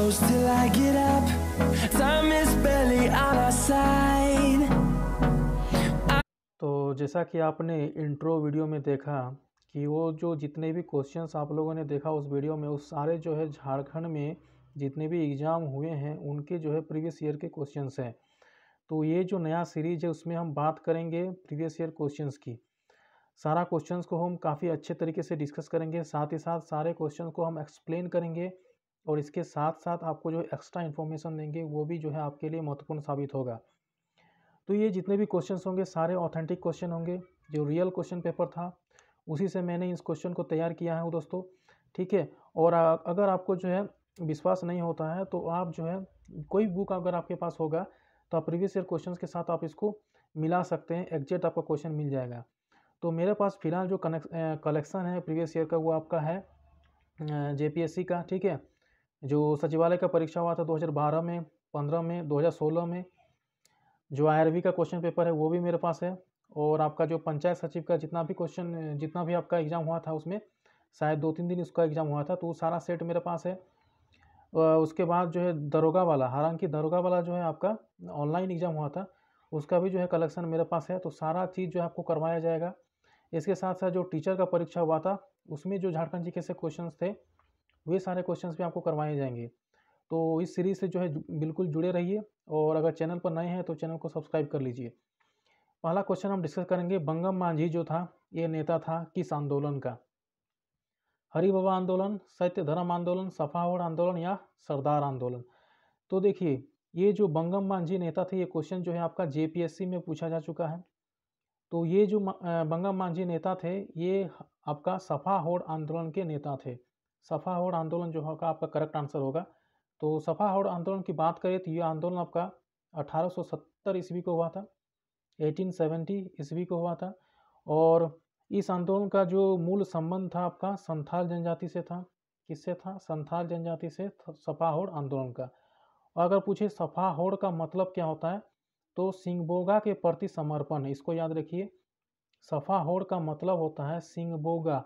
close till I get up. Time is barely on our side. तो जैसा कि आपने इंट्रो वीडियो में देखा कि वो जो जितने भी क्वेश्चंस आप लोगों ने देखा उस वीडियो में, उस सारे जो है झारखंड में जितने भी एग्ज़ाम हुए हैं उनके जो है प्रीवियस ईयर के क्वेश्चंस हैं। तो ये जो नया सीरीज है उसमें हम बात करेंगे प्रीवियस ईयर क्वेश्चंस की। सारा क्वेश्चंस को हम काफ़ी अच्छे तरीके से डिस्कस करेंगे, साथ ही साथ सारे क्वेश्चंस को हम एक्सप्लेन करेंगे और इसके साथ साथ आपको जो एक्स्ट्रा इन्फॉर्मेशन देंगे वो भी जो है आपके लिए महत्वपूर्ण साबित होगा। तो ये जितने भी क्वेश्चंस होंगे सारे ऑथेंटिक क्वेश्चन होंगे, जो रियल क्वेश्चन पेपर था उसी से मैंने इस क्वेश्चन को तैयार किया है दोस्तों, ठीक है। और अगर आपको जो है विश्वास नहीं होता है तो आप जो है कोई बुक अगर आपके पास होगा तो आप प्रीवियस ईयर क्वेश्चंस के साथ आप इसको मिला सकते हैं, एग्जैक्ट आपका क्वेश्चन मिल जाएगा। तो मेरे पास फिलहाल जो कलेक्शन है प्रीवियस ईयर का वो आपका है जेपीएससी का, ठीक है। जो सचिवालय का परीक्षा हुआ था 2012 में, 15 में, 2016 में, जो आईआरबी का क्वेश्चन पेपर है वो भी मेरे पास है, और आपका जो पंचायत सचिव का जितना भी क्वेश्चन, जितना भी आपका एग्ज़ाम हुआ था उसमें शायद 2-3 दिन उसका एग्ज़ाम हुआ था, तो वो सारा सेट मेरे पास है। उसके बाद जो है दरोगा वाला, हालांकि दरोगा वाला जो है आपका ऑनलाइन एग्ज़ाम हुआ था, उसका भी जो है कलेक्शन मेरे पास है। तो सारा चीज़ जो है आपको करवाया जाएगा। इसके साथ साथ जो टीचर का परीक्षा हुआ था उसमें जो झारखंड जी के से क्वेश्चन थे वे सारे क्वेश्चन भी आपको करवाए जाएंगे। तो इस सीरीज़ से जो है बिल्कुल जुड़े रहिए, और अगर चैनल पर नए हैं तो चैनल को सब्सक्राइब कर लीजिए। पहला क्वेश्चन हम डिस्कस करेंगे, बंगम मांझी जो था ये नेता था किस आंदोलन का? हरि बाबा आंदोलन, सत्य धर्म आंदोलन, सफावड़ आंदोलन या सरदार आंदोलन? तो देखिए ये जो बंगम मांझी नेता थे, ये क्वेश्चन जो है आपका जेपीएससी में पूछा जा चुका है। तो ये जो बंगम मांझी नेता थे ये आपका सफाहोड़ आंदोलन के नेता थे। सफाहोड़ आंदोलन जो होगा आपका करेक्ट आंसर होगा। तो सफाहोड़ आंदोलन की बात करें तो ये आंदोलन आपका 1870 ईस्वी को हुआ था, 1870 ईस्वी को हुआ था। और इस आंदोलन का जो मूल संबंध था आपका संथाल जनजाति से था। किससे था? संथाल जनजाति से सफाहोड़ आंदोलन का। और अगर पूछे सफाहोड़ का मतलब क्या होता है तो सिंगबोगा के प्रति समर्पण, इसको याद रखिए। सफाहोड़ का मतलब होता है सिंगबोगा,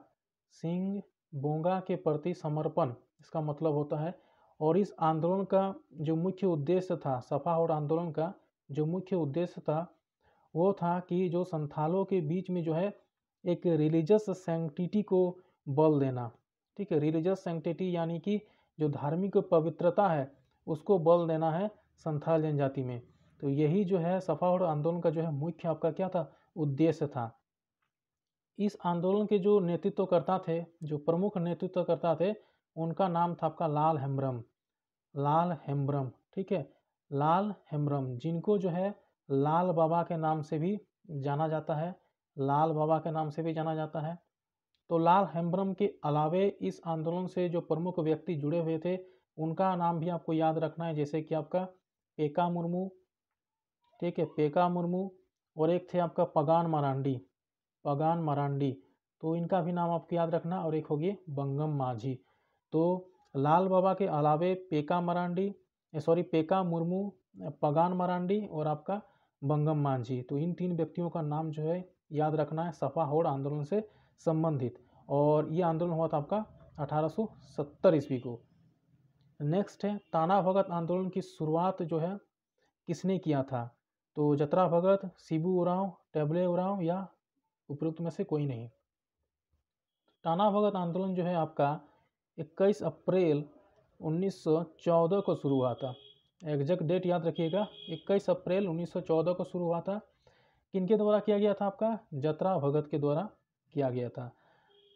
सिंगबोगा के प्रति समर्पण इसका मतलब होता है। और इस आंदोलन का जो मुख्य उद्देश्य था, सफाहोड़ आंदोलन का जो मुख्य उद्देश्य था वो था कि जो संथालों के बीच में जो है एक रिलीजियस सैंक्टिटी को बल देना, ठीक है। रिलीजियस सैंक्टिटी यानी कि जो धार्मिक पवित्रता है उसको बल देना है संथाल जनजाति में। तो यही जो है सफाहोड़ आंदोलन का जो है मुख्य आपका क्या था? उद्देश्य था। इस आंदोलन के जो नेतृत्वकर्ता थे, जो प्रमुख नेतृत्वकर्ता थे, उनका नाम था आपका लाल हेम्ब्रम, लाल हेम्ब्रम, ठीक है। लाल हेम्ब्रम जिनको जो है लाल बाबा के नाम से भी जाना जाता है, लाल बाबा के नाम से भी जाना जाता है। तो लाल हेम्ब्रम के अलावे इस आंदोलन से जो प्रमुख व्यक्ति जुड़े हुए थे उनका नाम भी आपको याद रखना है, जैसे कि आपका पेका मुर्मू, ठीक है, पेका मुर्मू, और एक थे आपका पगान मरांडी, पगान मरांडी। तो इनका भी नाम आपको याद रखना। और एक होगी बंगम माझी। तो लाल बाबा के अलावे पेका मरांडी, पेका मुर्मू, पगान मरांडी और आपका बंगम माझी, तो इन 3 व्यक्तियों का नाम जो है याद रखना है सफाहोड़ आंदोलन से संबंधित। और ये आंदोलन हुआ था आपका 1870 ईस्वी को। नेक्स्ट है ताना भगत आंदोलन की शुरुआत जो है किसने किया था? तो जतरा भगत, शिबू उरांव, टेबले उरांव या उपरोक्त में से कोई नहीं। ताना भगत आंदोलन जो है आपका 21 अप्रैल 1914 को शुरू हुआ था। एग्जैक्ट डेट याद रखिएगा, 21 अप्रैल 1914 को शुरू हुआ था। किनके द्वारा किया गया था? आपका जतरा भगत के द्वारा किया गया था।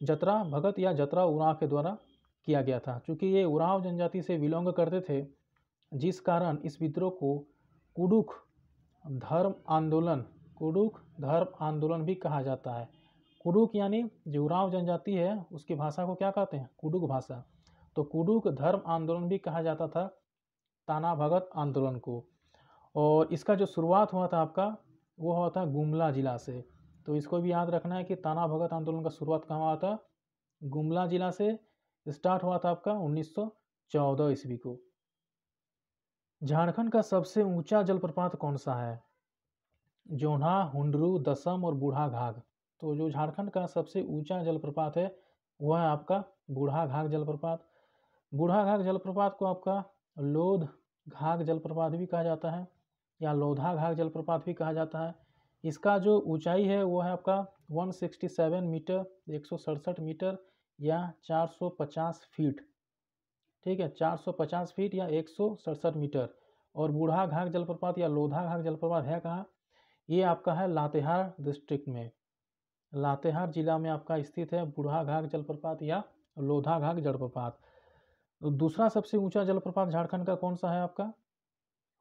जतरा भगत या जतरा उरांव के द्वारा किया गया था। चूँकि ये उरांव जनजाति से बिलोंग करते थे, जिस कारण इस विद्रोह को कुडुख धर्म आंदोलन, कुडुख धर्म आंदोलन भी कहा जाता है। कुडुख यानी जो उरांव जनजाति है उसकी भाषा को क्या कहते हैं? कुडुख भाषा। तो कुडुख धर्म आंदोलन भी कहा जाता था ताना भगत आंदोलन को। और इसका जो शुरुआत हुआ था आपका वो हुआ था गुमला जिला से। तो इसको भी याद रखना है कि ताना भगत आंदोलन का शुरुआत कहाँ हुआ था? गुमला जिला से स्टार्ट हुआ था आपका 1914 ईस्वी को। झारखंड का सबसे ऊंचा जलप्रपात कौन सा है? जोन्हा, हुंडरू, दसम और बूढ़ा घाघ। तो जो झारखंड का सबसे ऊंचा जलप्रपात है वह है आपका बूढ़ा घाघ जलप्रपात। बूढ़ा घाघ जलप्रपात को आपका लोध घाघ जलप्रपात भी कहा जाता है या लोधा घाघ जलप्रपात भी कहा जाता है। इसका जो ऊंचाई है वो है आपका 167 मीटर, 167 मीटर या 450 फीट। ठीक है, 450 फीट या 167 मीटर। और बूढ़ा घाघ जलप्रपात या लोधा घाघ जलप्रपात है कहाँ? ये आपका है लातेहार डिस्ट्रिक्ट में, लातेहार जिला में आपका स्थित है बूढ़ा घाघ जलप्रपात या लोधा घाघ जलप्रपात। दूसरा सबसे ऊंचा जलप्रपात झारखंड का कौन सा है आपका?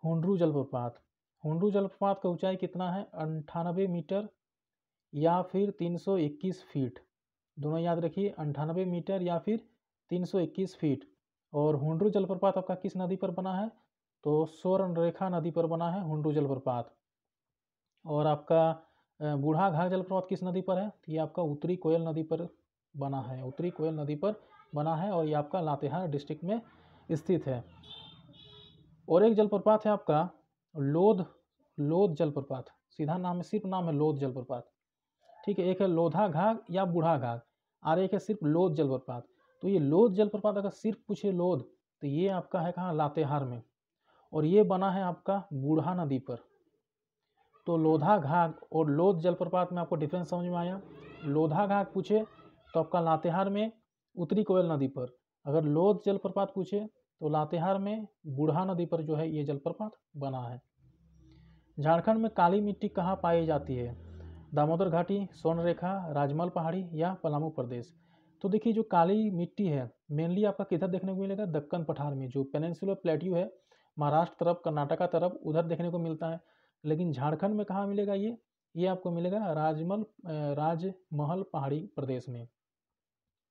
हुंड्रू जलप्रपात। हुंड्रू जलप्रपात का ऊंचाई कितना है? 98 मीटर या फिर 321 फीट। दोनों याद रखिए, 98 मीटर या फिर 321 फीट। और हुंड्रू जलप्रपात आपका किस नदी पर बना है? तो स्वर्णरेखा नदी पर बना है हुंड्रू जलप्रपात। और आपका बूढ़ा घाघ जलप्रपात किस नदी पर है? ये आपका उत्तरी कोयल नदी पर बना है, उत्तरी कोयल नदी पर बना है और ये आपका लातेहार डिस्ट्रिक्ट में स्थित है। और एक जलप्रपात है आपका लोध जलप्रपात, सीधा नाम है, सिर्फ नाम है लोध जलप्रपात। ठीक है, एक है लोधा घाघ या बूढ़ा घाघ और एक है सिर्फ लोध जलप्रपात। तो ये लोध जलप्रपात अगर सिर्फ पूछे लोध तो ये आपका है कहाँ? लातेहार में। और ये बना है आपका बूढ़ा नदी पर। तो लोधा घाघ और लोध जलप्रपात में आपको डिफरेंस समझ में आया? लोधा घाघ पूछे तो आपका लातेहार में उत्तरी कोयल नदी पर, अगर लोध जलप्रपात पूछे तो लातेहार में बूढ़ा नदी पर जो है ये जलप्रपात बना है। झारखंड में काली मिट्टी कहाँ पाई जाती है? दामोदर घाटी, स्वर्णरेखा, राजमहल पहाड़ी या पलामू प्रदेश। तो देखिए जो काली मिट्टी है मेनली आपका किधर देखने को मिलेगा? दक्कन पठार में, जो पेनिनसुलर प्लेट्यू है महाराष्ट्र तरफ, कर्नाटका तरफ, उधर देखने को मिलता है। लेकिन झारखंड में कहाँ मिलेगा ये आपको मिलेगा राजमहल पहाड़ी प्रदेश में।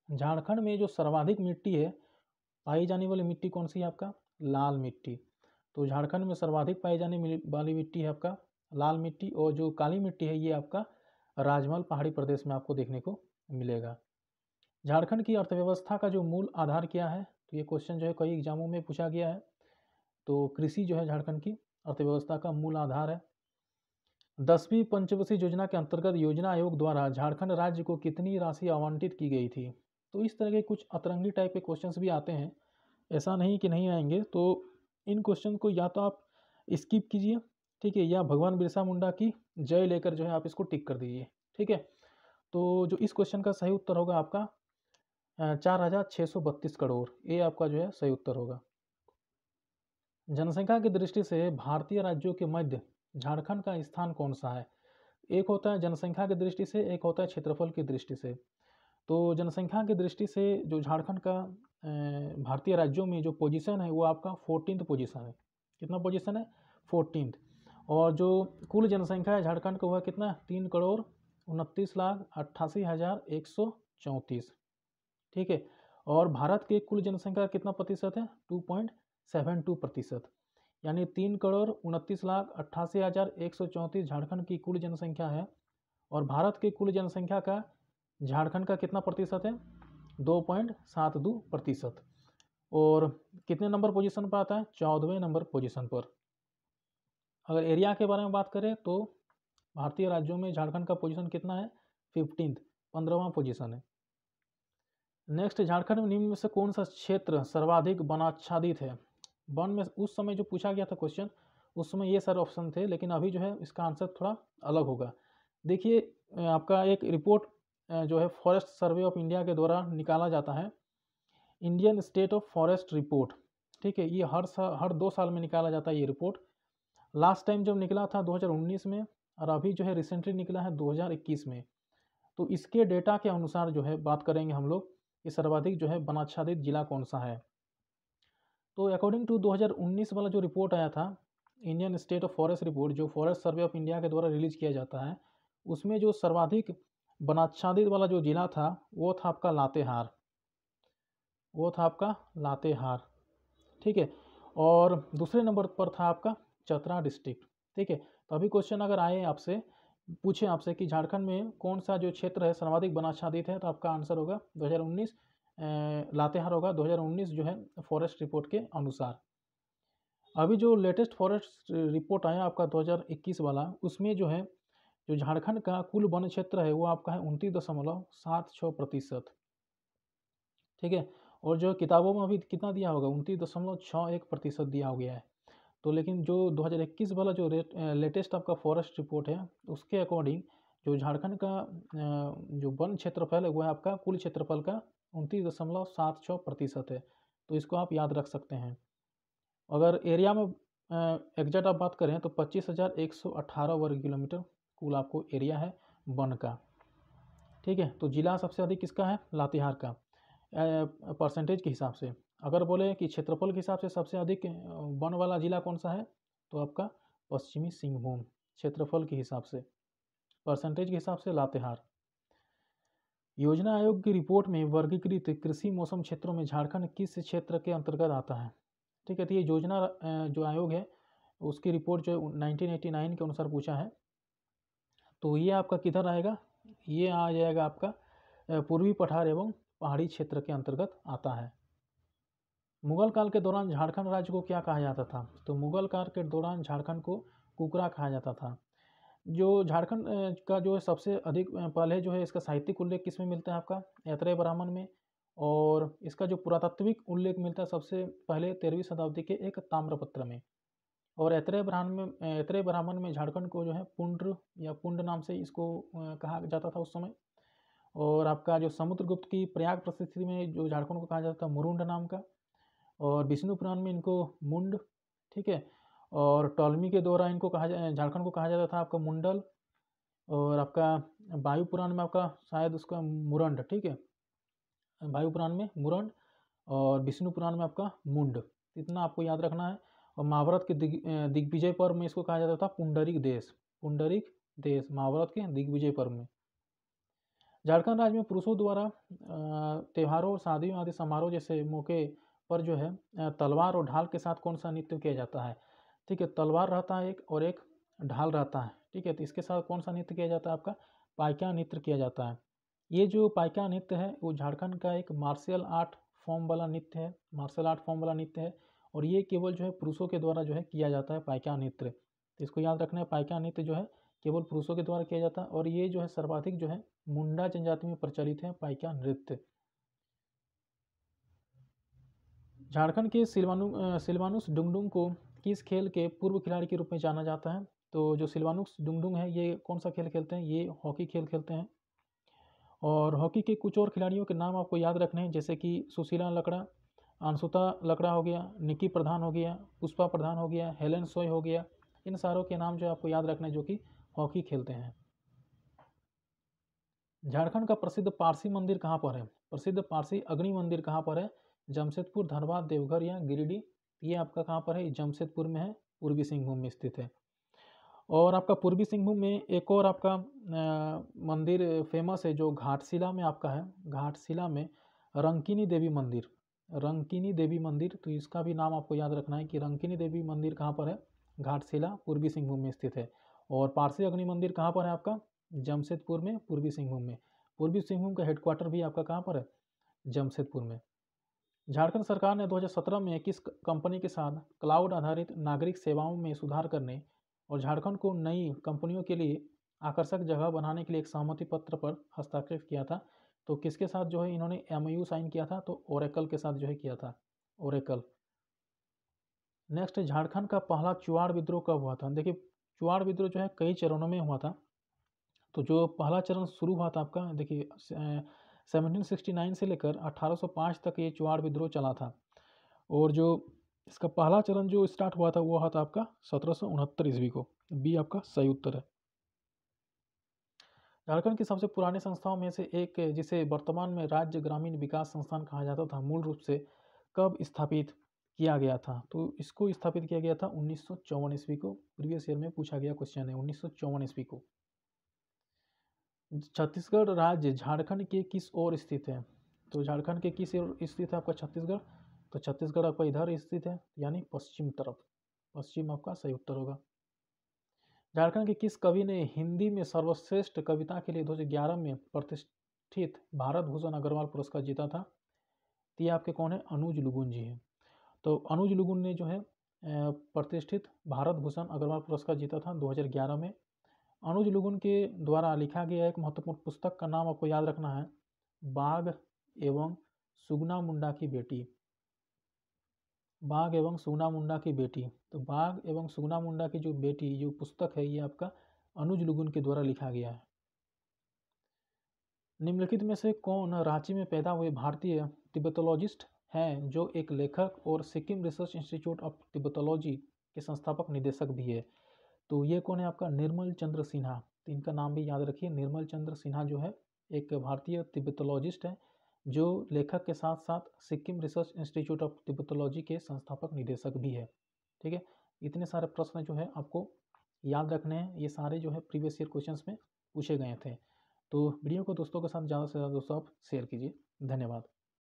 झारखंड में जो सर्वाधिक मिट्टी है, पाई जाने वाली मिट्टी कौन सी है आपका? लाल मिट्टी। तो झारखंड में सर्वाधिक पाई जाने वाली मिट्टी है आपका लाल मिट्टी। और जो काली मिट्टी है ये आपका राजमहल पहाड़ी प्रदेश में आपको देखने को मिलेगा। झारखंड की अर्थव्यवस्था का जो मूल आधार क्या है? तो ये क्वेश्चन जो है कई एग्जामों में पूछा गया है। तो कृषि जो है झारखंड की अर्थव्यवस्था का मूल आधार है। 10वीं पंचवर्षीय योजना के अंतर्गत योजना आयोग द्वारा झारखंड राज्य को कितनी राशि आवंटित की गई थी? तो इस तरह के कुछ अतरंगी टाइप के क्वेश्चंस भी आते हैं, ऐसा नहीं कि नहीं आएंगे। तो इन क्वेश्चन को या तो आप स्किप कीजिए, ठीक है, या भगवान बिरसा मुंडा की जय लेकर जो है आप इसको टिक कर दीजिए। ठीक है, तो जो इस क्वेश्चन का सही उत्तर होगा आपका 4632 करोड़, ये आपका जो है सही उत्तर होगा। जनसंख्या की दृष्टि से भारतीय राज्यों के मध्य झारखंड का स्थान कौन सा है? एक होता है जनसंख्या की दृष्टि से, एक होता है क्षेत्रफल की दृष्टि से। तो जनसंख्या की दृष्टि से जो झारखंड का भारतीय राज्यों में जो पोजीशन है वो आपका 14th पोजीशन है। कितना पोजीशन है? 14th। और जो कुल जनसंख्या है झारखंड का वह कितना है? 3,29,88,134। ठीक है, और भारत के कुल जनसंख्या कितना प्रतिशत है? 2.72%। यानी 3,29,88,134 झारखंड की कुल जनसंख्या है। और भारत के कुल जनसंख्या का झारखंड का कितना प्रतिशत है? 2.72%। और कितने नंबर पोजीशन पर आता है? 14वें नंबर पोजीशन पर। अगर एरिया के बारे में बात करें तो भारतीय राज्यों में झारखंड का पोजीशन कितना है? 15th, 15वां पोजीशन है। नेक्स्ट, झारखंड में निम्न में से कौन सा क्षेत्र सर्वाधिक वनाच्छादित है? वन में उस समय जो पूछा गया था क्वेश्चन, उस समय ये सारे ऑप्शन थे, लेकिन अभी जो है इसका आंसर थोड़ा अलग होगा। देखिए आपका एक रिपोर्ट जो है फॉरेस्ट सर्वे ऑफ इंडिया के द्वारा निकाला जाता है, Indian state of forest report. ठीक है, ये हर 2 साल में निकाला जाता है ये रिपोर्ट। लास्ट टाइम जब निकला था 2019 में, और अभी जो है रिसेंटली निकला है 2021 में। तो इसके डेटा के अनुसार जो है बात करेंगे हम लोग कि सर्वाधिक जो है वनाच्छादित जिला कौन सा है। तो अकॉर्डिंग टू 2019 वाला जो रिपोर्ट आया था, Indian state of forest report, जो फॉरेस्ट सर्वे ऑफ इंडिया के द्वारा रिलीज किया जाता है, उसमें जो सर्वाधिक वनाच्छादित वाला जो जिला था वो था आपका लातेहार, ठीक है। और दूसरे नंबर पर था आपका चतरा डिस्ट्रिक्ट। ठीक है, तो अभी क्वेश्चन अगर आए आपसे, पूछे आपसे कि झारखंड में कौन सा जो क्षेत्र है सर्वाधिक वनाच्छादित है, तो आपका आंसर होगा 2019 लातेहार होगा, 2019 जो है फॉरेस्ट रिपोर्ट के अनुसार। अभी जो लेटेस्ट फॉरेस्ट रिपोर्ट आया आपका 2021 वाला, उसमें जो है जो झारखंड का कुल वन क्षेत्र है वो आपका है 29.76%। ठीक है, और जो किताबों में अभी कितना दिया होगा, 29.61% दिया हो गया है। तो लेकिन जो 2021 वाला जो लेटेस्ट आपका फॉरेस्ट रिपोर्ट है, उसके अकॉर्डिंग जो झारखंड का जो वन क्षेत्रफल है वो है आपका कुल क्षेत्रफल का 29.76% है। तो इसको आप याद रख सकते हैं। अगर एरिया में एग्जैक्ट आप बात करें तो 25,118 वर्ग किलोमीटर कुल आपको एरिया है वन का। ठीक है, तो जिला सबसे अधिक किसका है, लातेहार का, परसेंटेज के हिसाब से। अगर बोले कि क्षेत्रफल के हिसाब से सबसे अधिक वन वाला जिला कौन सा है, तो आपका पश्चिमी सिंहभूम, क्षेत्रफल के हिसाब से, परसेंटेज के हिसाब से लातेहार। योजना आयोग की रिपोर्ट में वर्गीकृत कृषि मौसम क्षेत्रों में झारखंड किस क्षेत्र के अंतर्गत आता है। ठीक है, तो ये योजना जो आयोग है उसकी रिपोर्ट जो 1989 के अनुसार पूछा है, तो ये आपका किधर आएगा, ये आ जाएगा आपका पूर्वी पठार एवं पहाड़ी क्षेत्र के अंतर्गत आता है। मुगल काल के दौरान झारखंड राज्य को क्या कहा जाता था, तो मुगल काल के दौरान झारखंड को कुकरा कहा जाता था। जो झारखंड का जो है सबसे अधिक पहले जो है इसका साहित्यिक उल्लेख किस में मिलता है, आपका ऐतरेय ब्राह्मण में, और इसका जो पुरातात्विक उल्लेख मिलता है सबसे पहले 13वीं शताब्दी के एक ताम्रपत्र में। और ऐतरेय ब्राह्मण में झारखंड को जो है पुंड्र या पुंड नाम से इसको कहा जाता था उस समय। और आपका जो समुद्रगुप्त की प्रयाग प्रसिद्धि में जो झारखंड को कहा जाता था मुरुंड नाम का, और विष्णु पुराण में इनको मुंड, ठीक है, और टॉलमी के द्वारा इनको झारखंड को कहा जाता था आपका मुंडल, और आपका वायु पुराण में आपका शायद उसका मुरंड, ठीक है, वायु पुराण में मुरंड और विष्णु पुराण में आपका मुंड, इतना आपको याद रखना है। और महाभारत के दिग्विजय पर्व में इसको कहा जाता था पुंडरिक देश, महाभारत के दिग्विजय पर्व में। झारखंड राज्य में पुरुषों द्वारा त्योहारों और शादियों आदि समारोह जैसे मौके पर जो है तलवार और ढाल के साथ कौन सा नृत्य किया जाता है। ठीक है, तलवार रहता है एक और एक ढाल रहता है। ठीक है, तो इसके साथ कौन सा नृत्य किया जाता है, आपका पाइका नृत्य किया जाता है। ये जो पाइका नृत्य है वो झारखंड का एक मार्शल आर्ट फॉर्म वाला नृत्य है, और ये केवल जो है पुरुषों के द्वारा जो है किया जाता है पाइका नृत्य। तो इसको याद रखना है, पाइका नृत्य जो है केवल पुरुषों के द्वारा किया जाता है, और ये जो है सर्वाधिक जो है मुंडा जनजाति में प्रचलित है पाइका नृत्य। झारखंड के सिलवानुस डुंगडुंग को किस खेल के पूर्व खिलाड़ी के रूप में जाना जाता है। तो जो सिलवानुस डुंगडुंग है ये कौन सा खेल खेलते हैं, ये हॉकी खेल खेलते हैं। और हॉकी के कुछ और खिलाड़ियों के नाम आपको याद रखने हैं, जैसे कि सुशीला लकड़ा, अंशुता लकड़ा हो गया, निकी प्रधान हो गया, पुष्पा प्रधान हो गया, हेलेन सोय हो गया। इन सारों के नाम जो आपको याद रखने हैं जो कि हॉकी खेलते हैं। झारखंड का प्रसिद्ध पारसी मंदिर कहाँ पर है, प्रसिद्ध पारसी अग्नि मंदिर कहाँ पर है, जमशेदपुर, धनबाद, देवघर या गिरिडीह। ये आपका कहाँ पर है, जमशेदपुर में है, पूर्वी सिंहभूम में स्थित है। और आपका पूर्वी सिंहभूम में एक और आपका मंदिर फेमस है जो घाटशिला में आपका है, घाटशिला में रंकिनी देवी मंदिर। तो इसका भी नाम आपको याद रखना है कि रंकिनी देवी मंदिर कहाँ पर है, घाटशिला, पूर्वी सिंहभूम में स्थित है। और पारसी अग्नि मंदिर कहाँ पर है, आपका जमशेदपुर में, पूर्वी सिंहभूम में। पूर्वी सिंहभूम का हेडक्वार्टर भी आपका कहाँ पर है, जमशेदपुर में। झारखंड सरकार ने 2017 में किस कंपनी के साथ क्लाउड आधारित नागरिक सेवाओं में सुधार करने और झारखंड को नई कंपनियों के लिए आकर्षक जगह बनाने के लिए एक सहमति पत्र पर हस्ताक्षर किया था। तो किसके साथ जो है इन्होंने MOU साइन किया था, तो ओरेकल के साथ जो है किया था, ओरेकल। नेक्स्ट, झारखंड का पहला चुआड़ विद्रोह कब हुआ था। देखिए चुआड़ विद्रोह जो है कई चरणों में हुआ था। तो जो पहला चरण शुरू हुआ था आपका, देखिए 1769 से लेकर 1805 तक ये चुआड़ विद्रोह चला था। और जो इसका पहला चरण जो स्टार्ट हुआ था वो हुआ था आपका 1769 ईस्वी को। बी आपका सही उत्तर है। झारखंड की सबसे पुरानी संस्थाओं में से एक जिसे वर्तमान में राज्य ग्रामीण विकास संस्थान कहा जाता था, मूल रूप से कब स्थापित किया गया था। तो इसको स्थापित किया गया था 1954 ईस्वी को। प्रीवियस ईयर में पूछा गया क्वेश्चन है 1954 ईस्वी को। छत्तीसगढ़ राज्य झारखंड के किस ओर स्थित है। तो झारखंड के किस ओर स्थित है आपका छत्तीसगढ़, तो छत्तीसगढ़ आपका इधर स्थित है, यानी पश्चिम तरफ, पश्चिम आपका सही उत्तर होगा। झारखंड के किस कवि ने हिंदी में सर्वश्रेष्ठ कविता के लिए 2011 में प्रतिष्ठित भारत भूषण अग्रवाल पुरस्कार जीता था। तो ये आपके कौन है, अनुज लुगुन जी हैं। तो अनुज लुगुन ने जो है प्रतिष्ठित भारत भूषण अग्रवाल पुरस्कार जीता था 2011 में। अनुज लुगुन के द्वारा लिखा गया एक महत्वपूर्ण पुस्तक का नाम आपको याद रखना है, बाघ एवं सुगना मुंडा की बेटी। बाघ एवं सुगना मुंडा की बेटी, तो बाघ एवं सुगना मुंडा की जो बेटी जो पुस्तक है ये आपका अनुज लुगुन के द्वारा लिखा गया है। निम्नलिखित में से कौन रांची में पैदा हुए भारतीय तिब्बतोलॉजिस्ट हैं जो एक लेखक और सिक्किम रिसर्च इंस्टीट्यूट ऑफ तिब्बतोलॉजी के संस्थापक निदेशक भी है? तो ये कौन है आपका निर्मल चंद्र सिन्हा। तो इनका नाम भी याद रखिए, निर्मल चंद्र सिन्हा जो है एक भारतीय तिब्बतोलॉजिस्ट है जो लेखक के साथ साथ सिक्किम रिसर्च इंस्टीट्यूट ऑफ तिब्बतोलॉजी के संस्थापक निदेशक भी है। ठीक है, इतने सारे प्रश्न जो है आपको याद रखने हैं, ये सारे जो है प्रीवियस ईयर क्वेश्चंस में पूछे गए थे। तो वीडियो को दोस्तों के साथ ज़्यादा से ज़्यादा दोस्तों आप शेयर कीजिए। धन्यवाद।